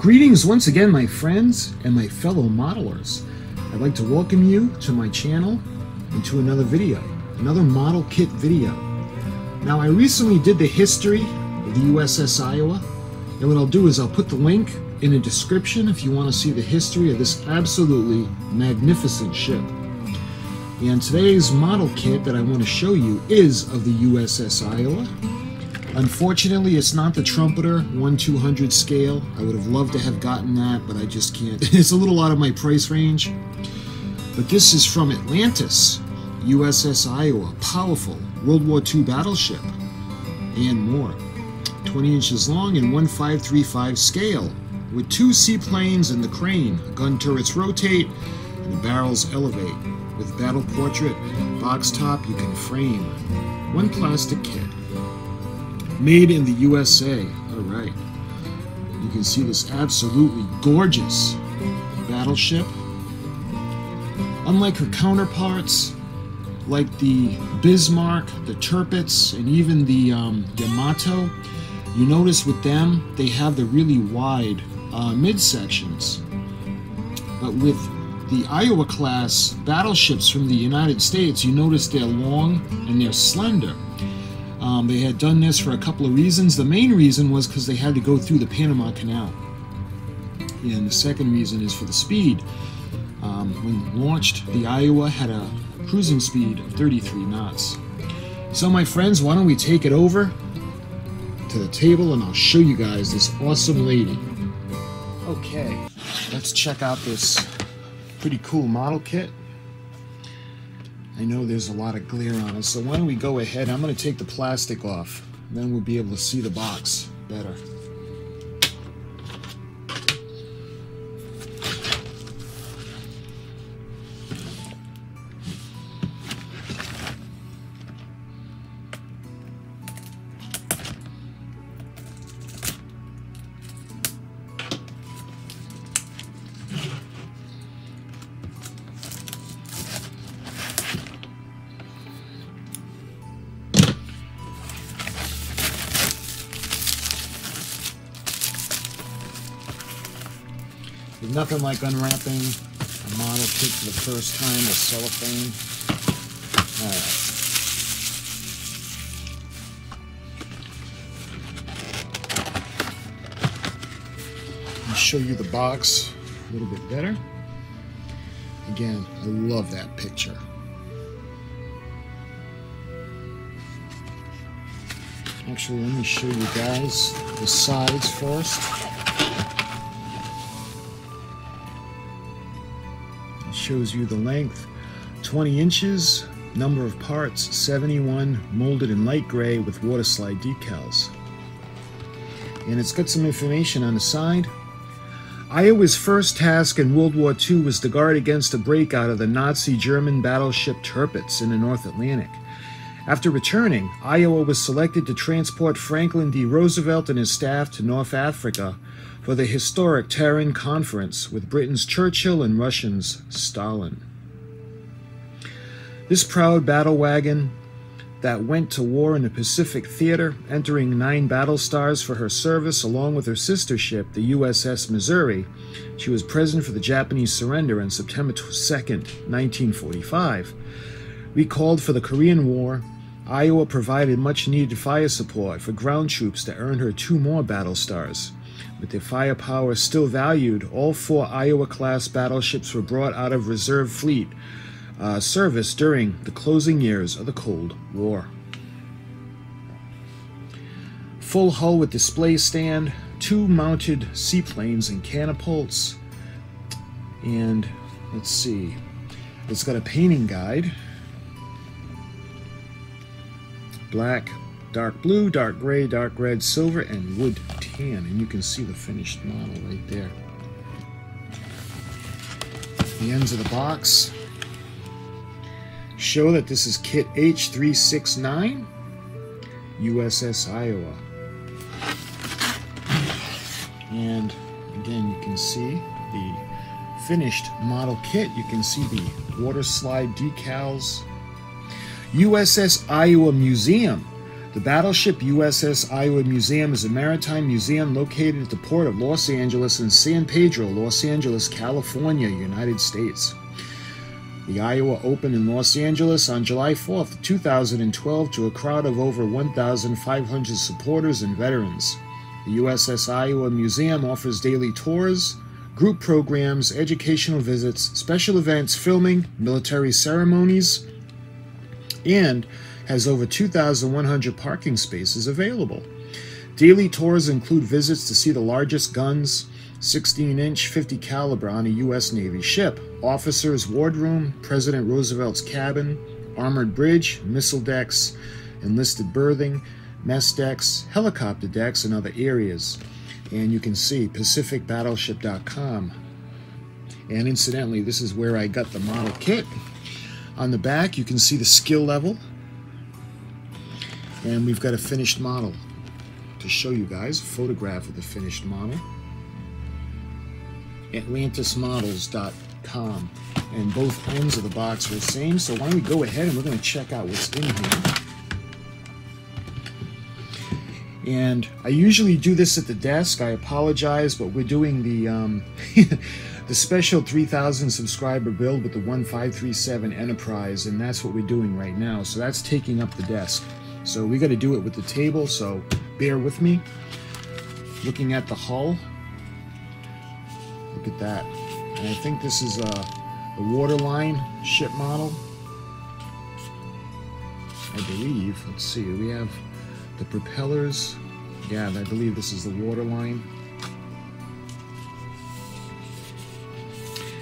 Greetings once again, my friends and my fellow modelers. I'd like to welcome you to my channel and to another video, another model kit video. Now, I recently did the history of the USS Iowa, and what I'll do is I'll put the link in the description if you want to see the history of this absolutely magnificent ship. And today's model kit that I want to show you is of the USS Iowa. Unfortunately, it's not the Trumpeter 1/200 scale. I would have loved to have gotten that, but I just can't. It's a little out of my price range. But this is from Atlantis, USS Iowa, powerful World War II battleship, and more. 20 inches long and 1/535 scale, with 2 seaplanes and the crane. Gun turrets rotate and the barrels elevate. With battle portrait, box top you can frame. One plastic kit. Made in the USA. Alright. You can see this absolutely gorgeous battleship. Unlike her counterparts, like the Bismarck, the Tirpitz, and even the Yamato, you notice with them, they have the really wide midsections. But with the Iowa class battleships from the United States, you notice they're long and they're slender. They had done this for a couple of reasons. The main reason was because they had to go through the Panama Canal. And the second reason is for the speed. When launched, the Iowa had a cruising speed of 33 knots. So my friends, why don't we take it over to the table and I'll show you guys this awesome lady. Okay, let's check out this pretty cool model kit. I know there's a lot of glare on it, so why don't we go ahead. I'm going to take the plastic off, then we'll be able to see the box better. There's nothing like unwrapping a model kit for the first time with cellophane. Alright. I'll show you the box a little bit better. Again, I love that picture. Actually, let me show you guys the sides first. Shows you the length, 20 inches, number of parts, 71, molded in light gray with water slide decals. And it's got some information on the side. Iowa's first task in World War II was to guard against a breakout of the Nazi German battleship Tirpitz in the North Atlantic. After returning, Iowa was selected to transport Franklin D. Roosevelt and his staff to North Africa for the historic Tehran Conference with Britain's Churchill and Russia's Stalin. This proud battle wagon that went to war in the Pacific Theater, entering 9 battle stars for her service along with her sister ship, the USS Missouri. She was present for the Japanese surrender on September 2nd, 1945. Recalled for the Korean War, Iowa provided much-needed fire support for ground troops that earned her 2 more battle stars. With their firepower still valued, all 4 Iowa-class battleships were brought out of reserve fleet service during the closing years of the Cold War. Full hull with display stand, 2 mounted seaplanes and catapults, and let's see, it's got a painting guide. Black, dark blue, dark gray, dark red, silver, and wood tan. And you can see the finished model right there. The ends of the box show that this is kit H369, USS Iowa. And again, you can see the finished model kit. You can see the water slide decals. USS Iowa Museum The Battleship USS Iowa Museum is a maritime museum located at the port of Los Angeles in San Pedro, Los Angeles, California, United States. The Iowa opened in Los Angeles on July 4th, 2012 to a crowd of over 1,500 supporters and veterans. The USS Iowa Museum offers daily tours, group programs, educational visits, special events, filming, military ceremonies, and has over 2,100 parking spaces available. Daily tours include visits to see the largest guns, 16-inch 50 caliber on a U.S. Navy ship, officers' wardroom, President Roosevelt's cabin, armored bridge, missile decks, enlisted berthing, mess decks, helicopter decks, and other areas. And you can see pacificbattleship.com. And incidentally, this is where I got the model kit. On the back, you can see the skill level. And we've got a finished model to show you guys, a photograph of the finished model. ATLANTISmodels.com. And both ends of the box are the same. So why don't we go ahead and we're going to check out what's in here. And I usually do this at the desk. I apologize, but we're doing the the special 3,000 subscriber build with the 1537 Enterprise, and that's what we're doing right now. So that's taking up the desk. So we got to do it with the table, so bear with me. Looking at the hull, look at that. And I think this is a waterline ship model, I believe. Let's see, we have the propellers. Yeah, I believe this is the waterline.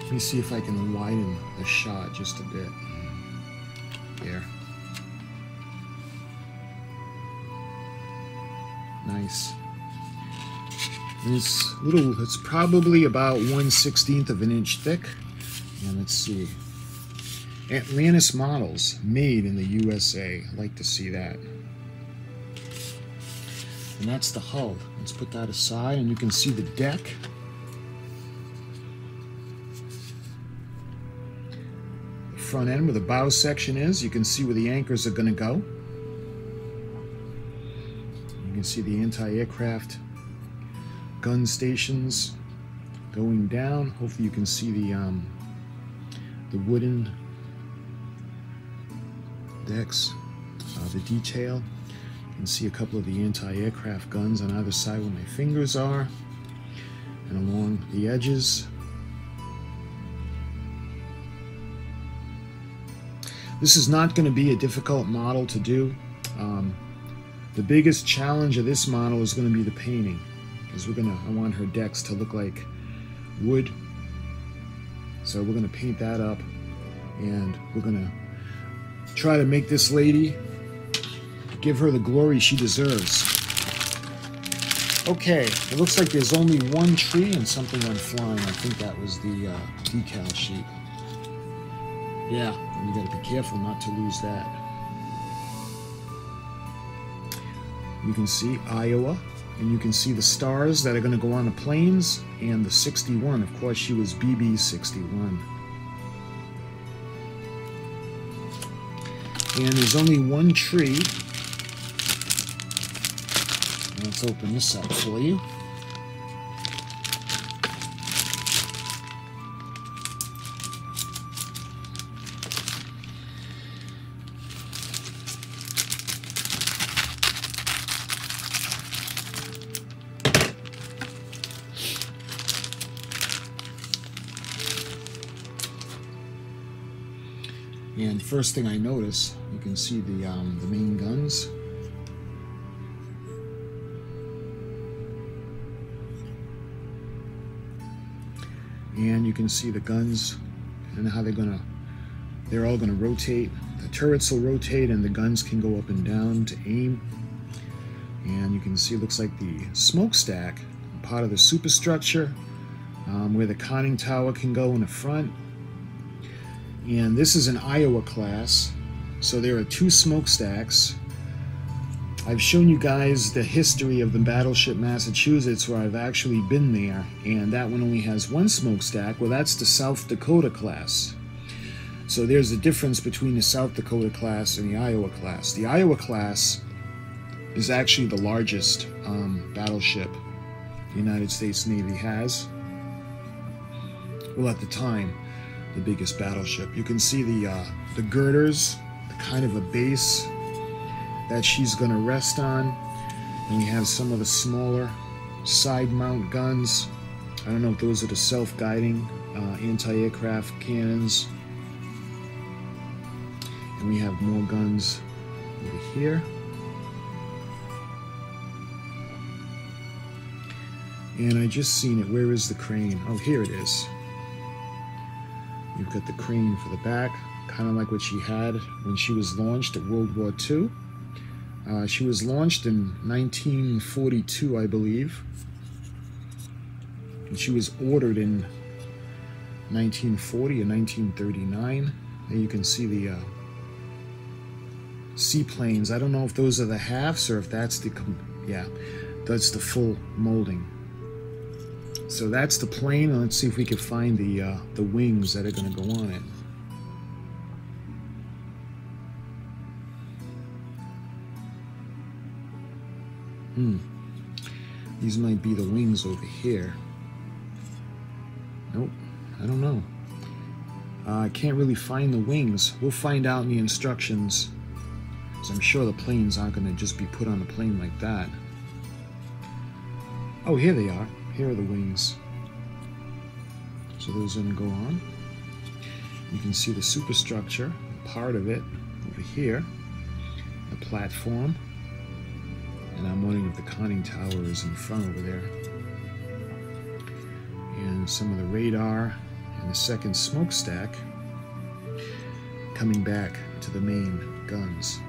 Let me see if I can widen the shot just a bit. There. Nice. And it's probably about 1/16 of an inch thick. And let's see. Atlantis models made in the USA. I'd like to see that. And that's the hull. Let's put that aside, and you can see the deck. The front end where the bow section is, you can see where the anchors are going to go. You can see the anti-aircraft gun stations going down. Hopefully you can see the wooden decks, the detail. You can see a couple of the anti-aircraft guns on either side where my fingers are, and along the edges. This is not going to be a difficult model to do. The biggest challenge of this model is going to be the painting, because I want her decks to look like wood. So we're going to paint that up, and we're going to try to make this lady, give her the glory she deserves. Okay, it looks like there's only one tree and something went flying. I think that was the decal sheet. Yeah, and you got to be careful not to lose that. You can see Iowa, and you can see the stars that are going to go on the planes, and the 61. Of course, she was BB 61. And there's only one tree. Let's open this up for you. And first thing I notice, you can see the main guns. And you can see the guns and how they're all gonna rotate. The turrets will rotate and the guns can go up and down to aim. And you can see it looks like the smokestack, part of the superstructure, where the conning tower can go in the front. And this is an Iowa class, so there are two smokestacks. I've shown you guys the history of the battleship Massachusetts, where I've actually been there, and that one only has one smokestack. Well, that's the South Dakota class. So there's a difference between the South Dakota class and the Iowa class. The Iowa class is actually the largest battleship the United States Navy has. Well, at the time, the biggest battleship. You can see the girders, the kind of a base that she's going to rest on. And we have some of the smaller side mount guns. I don't know if those are the self-guiding anti-aircraft cannons. And we have more guns over here. And I just seen it. Where is the crane? Oh, here it is. You've got the crane for the back, kind of like what she had when she was launched at World War II. She was launched in 1942, I believe. And she was ordered in 1940 or 1939. And you can see the seaplanes. I don't know if those are the halves or if that's the, yeah, that's the full molding. So that's the plane, and let's see if we can find the wings that are going to go on it. These might be the wings over here. Nope, I don't know. I can't really find the wings. We'll find out in the instructions, because I'm sure the planes aren't going to just be put on a plane like that. Oh, here they are. Here are the wings. So those are going to go on. You can see the superstructure, part of it, over here. The platform. And I'm wondering if the conning tower is in front over there. And some of the radar and the second smokestack coming back to the main guns.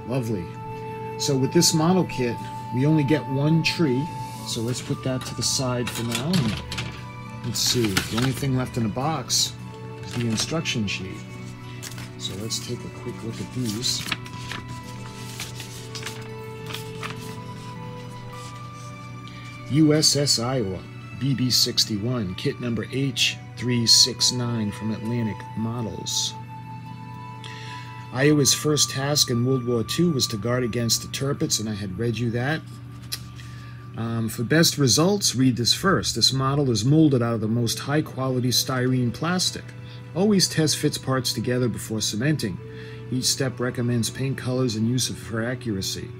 Lovely. So with this model kit, we only get one tree, so let's put that to the side for now. And let's see, the only thing left in the box is the instruction sheet. So let's take a quick look at these. USS Iowa, BB-61, kit number H369 from Atlantic Models. Iowa's first task in World War II was to guard against the Tirpitz, and I had read you that. For best results, read this first. This model is molded out of the most high-quality styrene plastic. Always test fits parts together before cementing. Each step recommends paint colors and use for accuracy.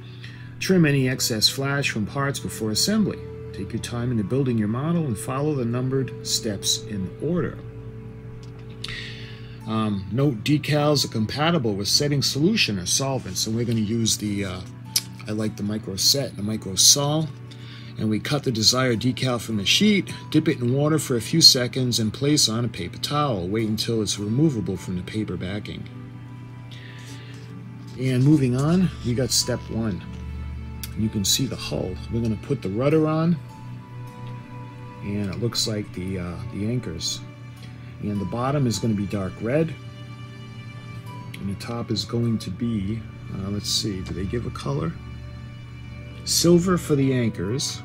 Trim any excess flash from parts before assembly. Take your time into building your model and follow the numbered steps in order. Note decals are compatible with setting solution or solvent, so we're going to use the, I like the micro set and the micro sol, and we cut the desired decal from the sheet, dip it in water for a few seconds, and place on a paper towel. Wait until it's removable from the paper backing. And moving on, we got step one. You can see the hull. We're going to put the rudder on, and it looks like the anchors. And the bottom is going to be dark red, and the top is going to be, let's see, do they give a color? Silver for the anchors.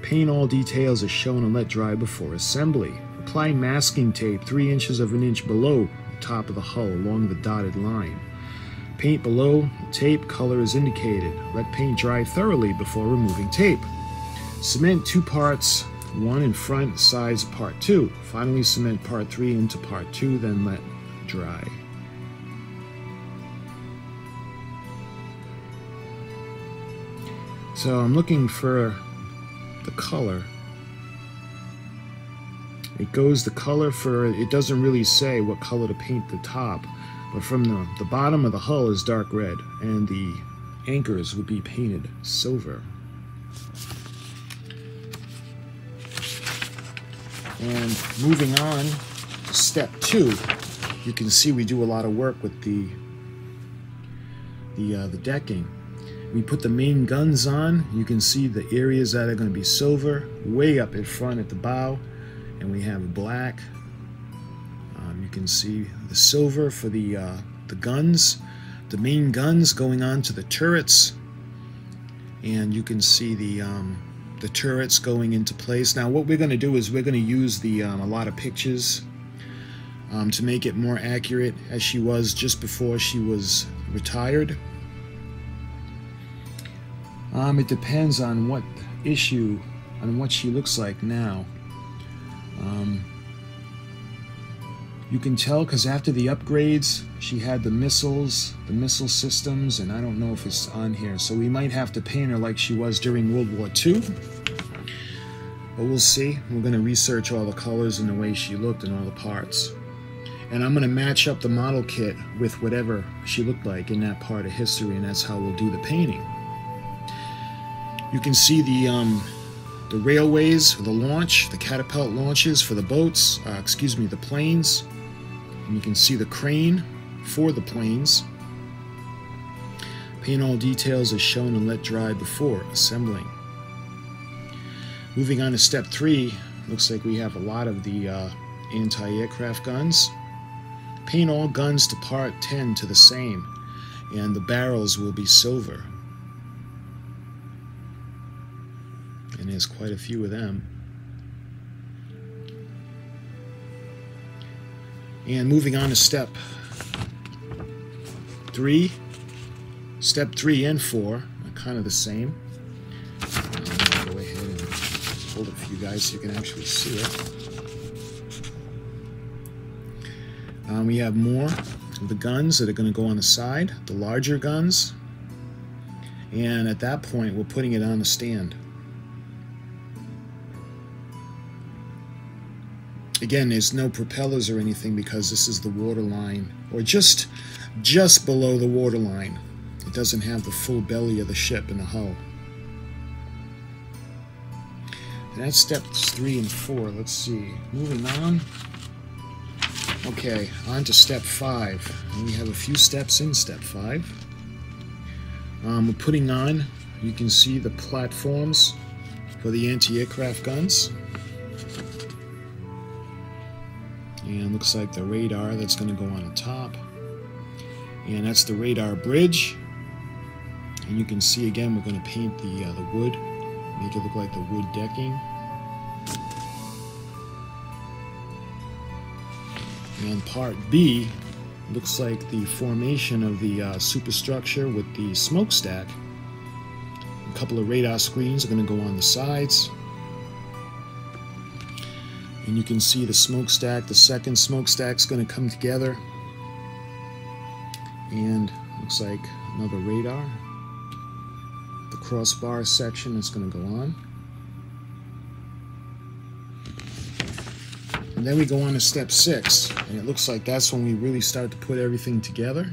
Paint all details as shown and let dry before assembly. Apply masking tape 3/8 of an inch below the top of the hull along the dotted line. Paint below the tape, color is indicated. Let paint dry thoroughly before removing tape. Cement 2 parts, 1 in front, sides part 2. Finally cement part 3 into part 2, then let dry. So I'm looking for the color. It goes the color for, it doesn't really say what color to paint the top, but from the bottom of the hull is dark red, and the anchors will be painted silver. And moving on to step 2, you can see we do a lot of work with the decking. We put the main guns on. You can see the areas that are going to be silver way up in front at the bow, and we have black. You can see the silver for the guns, the main guns going on to the turrets, and you can see the turrets going into place. Now what we're going to do is we're going to use a lot of pictures to make it more accurate as she was just before she was retired. It depends on what issue, on what she looks like now. You can tell because after the upgrades, she had the missiles, the missile systems, and I don't know if it's on here. So we might have to paint her like she was during World War II. But we'll see. We're going to research all the colors and the way she looked and all the parts. And I'm going to match up the model kit with whatever she looked like in that part of history, and that's how we'll do the painting. You can see the railways for the launch, the catapult launches for the boats, the planes. And you can see the crane for the planes. Paint all details as shown and let dry before assembling. Moving on to step 3, looks like we have a lot of the anti-aircraft guns. Paint all guns to part 10 to the same, and the barrels will be silver. And there's quite a few of them. And moving on to step 3. Step 3 and 4 are kind of the same. I'll go ahead and hold it for you guys so you can actually see it. We have more of the guns that are going to go on the side, the larger guns. And at that point, we're putting it on the stand. Again, there's no propellers or anything because this is the waterline, or just below the waterline. It doesn't have the full belly of the ship in the hull. And that's steps 3 and 4. Let's see. Moving on. Okay, on to step 5. And we have a few steps in step 5. We're putting on, you can see the platforms for the anti-aircraft guns. And looks like the radar that's going to go on the top. And that's the radar bridge. And you can see again, we're going to paint the wood, make it look like the wood decking. And part B looks like the formation of the superstructure with the smokestack. A couple of radar screens are going to go on the sides. And you can see the smokestack, the second smokestack's going to come together. And looks like another radar. The crossbar section is going to go on. And then we go on to step 6, and it looks like that's when we really start to put everything together.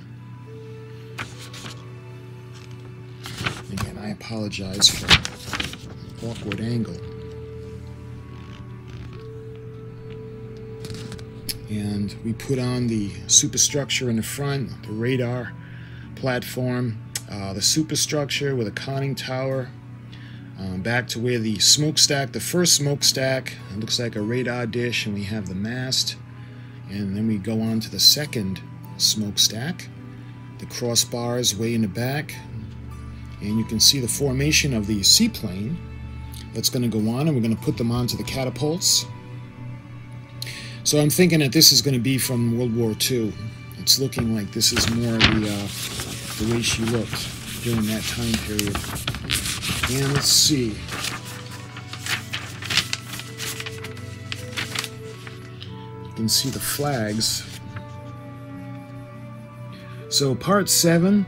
Again, I apologize for the awkward angle. And we put on the superstructure in the front, the radar platform, the superstructure with a conning tower, back to where the smokestack, the first smokestack, it looks like a radar dish, and we have the mast. And then we go on to the second smokestack, the crossbars way in the back, and you can see the formation of the seaplane that's going to go on, and we're going to put them onto the catapults. So I'm thinking that this is going to be from World War II. It's looking like this is more the way she looked during that time period. And let's see. You can see the flags. So part 7,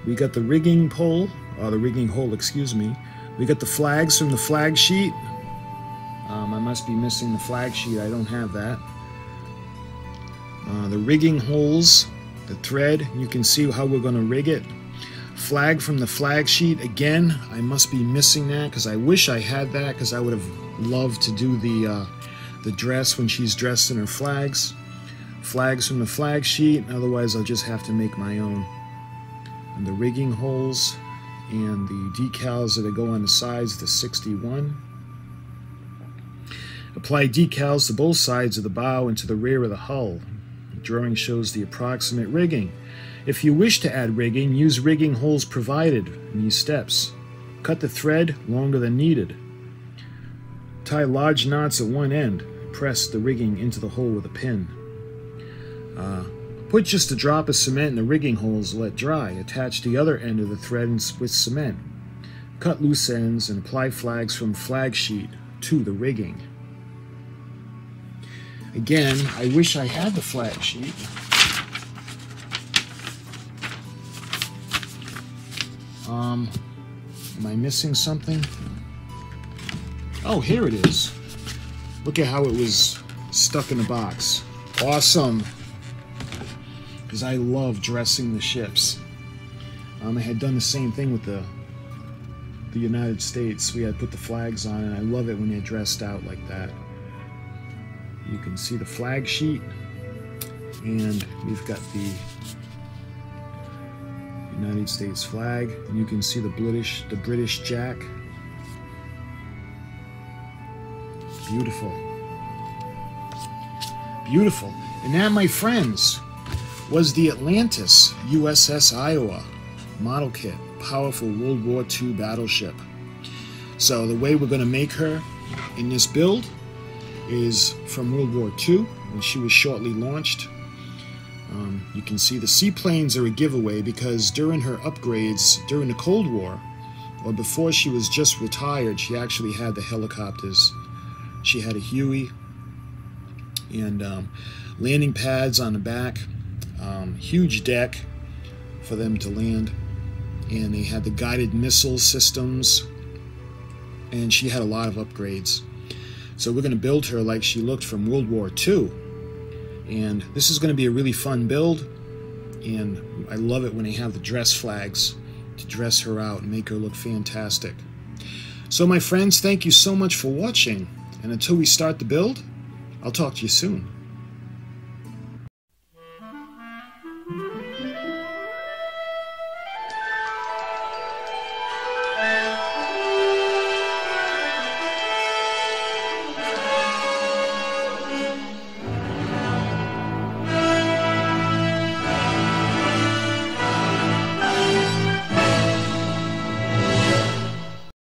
we got the rigging pole, or the rigging hole, excuse me. We got the flags from the flag sheet. I must be missing the flag sheet. I don't have that. The rigging holes, the thread, you can see how we're going to rig it. Flag from the flag sheet, again, I must be missing that because I wish I had that, because I would have loved to do the dress when she's dressed in her flags. Flags from the flag sheet, otherwise I'll just have to make my own. And the rigging holes and the decals that go on the sides, the 61. Apply decals to both sides of the bow and to the rear of the hull. The drawing shows the approximate rigging. If you wish to add rigging, use rigging holes provided in these steps. Cut the thread longer than needed. Tie large knots at one end. Press the rigging into the hole with a pin. Put just a drop of cement in the rigging holes, let dry. Attach the other end of the thread with cement. Cut loose ends and apply flags from flag sheet to the rigging. Again, I wish I had the flag sheet. Am I missing something? Oh, here it is. Look at how it was stuck in the box. Awesome. Because I love dressing the ships. I had done the same thing with the United States. We had put the flags on, and I love it when they're dressed out like that. You can see the flag sheet, and we've got the United States flag. And you can see the British Jack. Beautiful. Beautiful. And that, my friends, was the Atlantis USS Iowa model kit. Powerful World War II battleship. So the way we're going to make her in this build is from World War II, when she was shortly launched. You can see the seaplanes are a giveaway because during her upgrades during the Cold War, or before she was just retired, she actually had the helicopters. She had a Huey and landing pads on the back, huge deck for them to land, and they had the guided missile systems, and she had a lot of upgrades. So we're going to build her like she looked from World War II. And this is going to be a really fun build, and I love it when they have the dress flags to dress her out and make her look fantastic. So my friends, thank you so much for watching, and until we start the build, I'll talk to you soon.